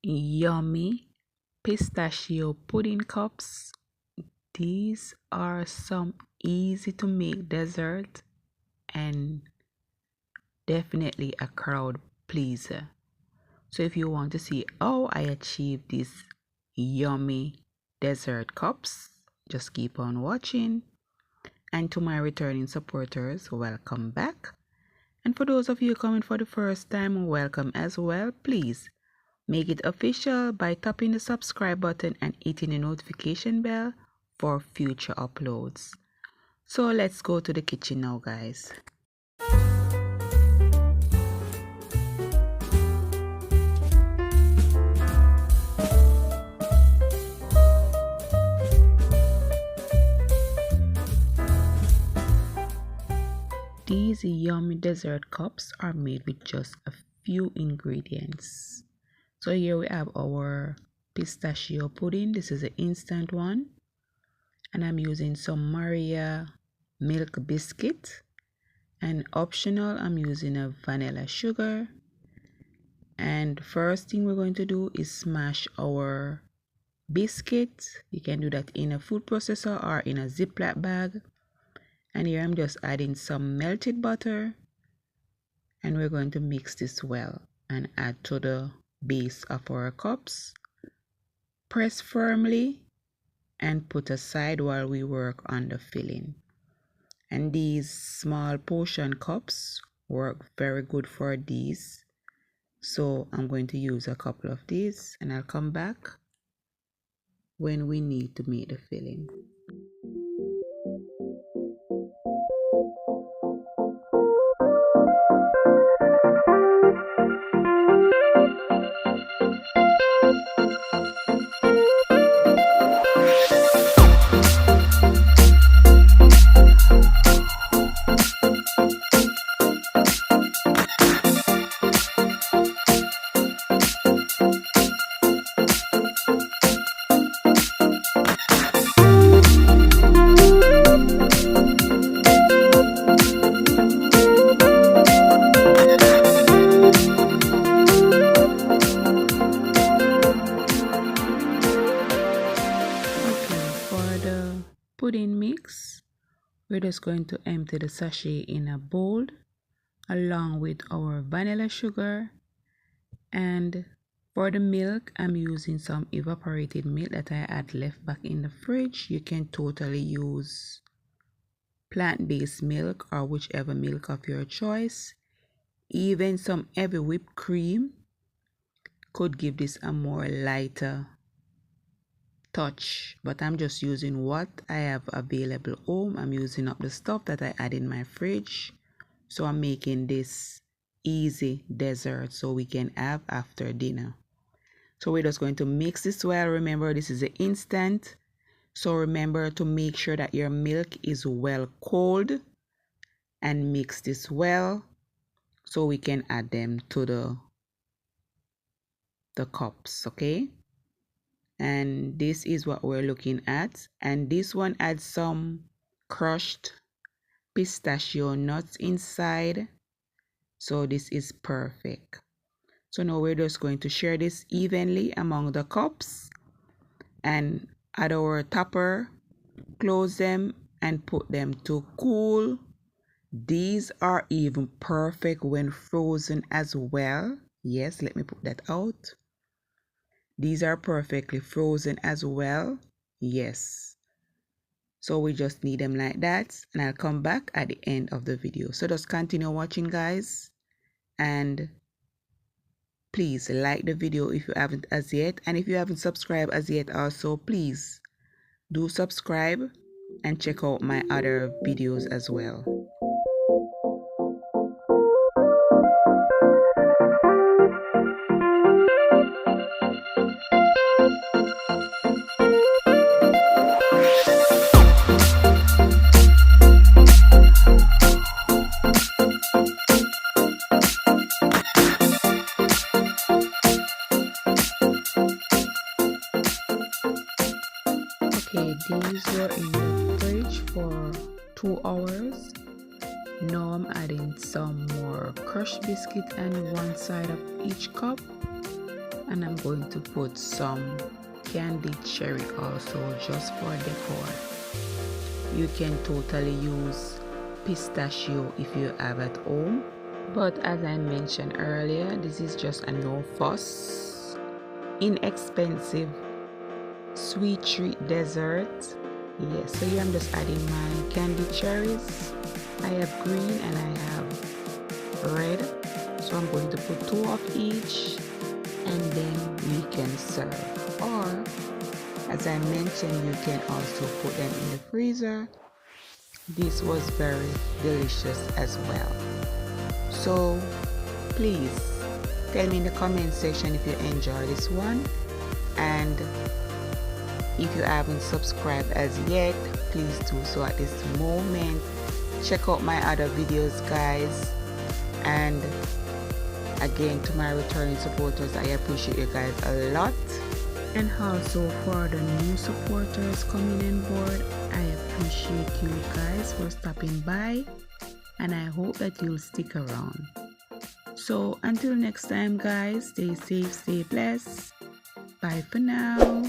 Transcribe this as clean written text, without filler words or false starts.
yummy pistachio pudding cups. These are some easy to make dessert and definitely a crowd pleaser. So if you want to see how I achieve these yummy dessert cups, just keep on watching. And to my returning supporters, welcome back. And for those of you coming for the first time, welcome as well. Please make it official by tapping the subscribe button and hitting the notification bell for future uploads. So let's go to the kitchen now, guys. These yummy dessert cups are made with just a few ingredients. So here we have our pistachio pudding. This is an instant one. And I'm using some Maria milk biscuit. And optional, I'm using a vanilla sugar. And first thing we're going to do is smash our biscuit. You can do that in a food processor or in a Ziploc bag. And here I'm just adding some melted butter. And we're going to mix this well and add to the base of our cups. Press firmly and put aside while we work on the filling. And these small portion cups work very good for these. So I'm going to use a couple of these and I'll come back when we need to make the filling. Pudding mix, we're just going to empty the sachet in a bowl along with our vanilla sugar. And for the milk, I'm using some evaporated milk that I had left back in the fridge. You can totally use plant-based milk or whichever milk of your choice. Even some heavy whipped cream could give this a more lighter touch, but I'm just using what I have available home. I'm using up the stuff that I had in my fridge, so I'm making this easy dessert so we can have after dinner. So we're just going to mix this well. Remember, this is an instant, so remember to make sure that your milk is well cold and mix this well so we can add them to the cups. Okay, and this is what we're looking at, and this one adds some crushed pistachio nuts inside, so this is perfect. So now we're just going to share this evenly among the cups and add our topper, close them and put them to cool. These are even perfect when frozen as well. Yes, let me put that out. These are perfectly frozen as well. Yes. So we just need them like that. And I'll come back at the end of the video. So just continue watching, guys. And please like the video if you haven't as yet. And if you haven't subscribed as yet also, please do subscribe and check out my other videos as well. Okay, these were in the fridge for 2 hours. Now I'm adding some more crushed biscuit on one side of each cup And I'm going to put some candied cherry also, just for decor. You can totally use pistachio if you have at home, but as I mentioned earlier, this is just a no fuss, inexpensive sweet treat dessert. Yes, so here I'm just adding my candied cherries. I have green and I have red, so I'm going to put 2 of each, and then we can serve. Or as I mentioned, you can also put them in the freezer. This was very delicious as well. So please tell me in the comment section if you enjoy this one, and if you haven't subscribed as yet, please do so at this moment. Check out my other videos, guys, and again, to my returning supporters, I appreciate you guys a lot. And also for the new supporters coming on board, I appreciate you guys for stopping by, and I hope that you'll stick around. So until next time, guys, stay safe, stay blessed. Bye for now.